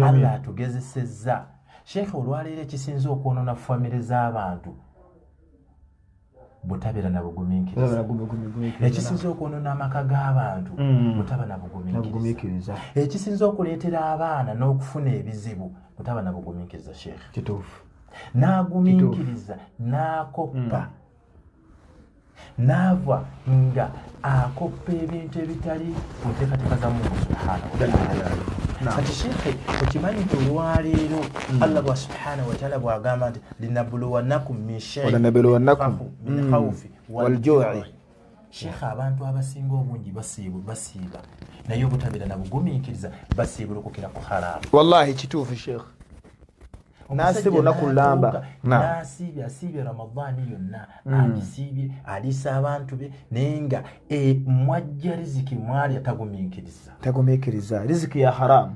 Allah atugezesezza Sheikh olwaleero ekisinza okwonoona famire z'abantu butabera na bugumiikiriza ekisinza okwonoona amaka g'abantu butaba na bugumiikiriza ekisinza okuleetera abaana n'okufuna ebizibu butaba na bugumiikiriza Sheikh kituufu n'agumiikiriza n'akoppa n'ava nga akoppa ebintu ebitali ku nteekateeka za Mungu subhanahu wa ta'ala. Kati Sheikh okimanyi nti olwaleero Allah wa subhanahu wa ta'ala bw'agamba nti linabluwannakum min shay'in min khawfi wal ju'i. Sheikh abantu abasinga obungi basiiba naye obutabeera na bugumiikiriza basiibulukukira ku haramu. Wallahi kituufu Sheikh. Nasibu nakulamba asiibye Ramadani yonna agisiibye alisa abantu be nenga mwajja riziki mwali atagumiikiriza riziki ya haramu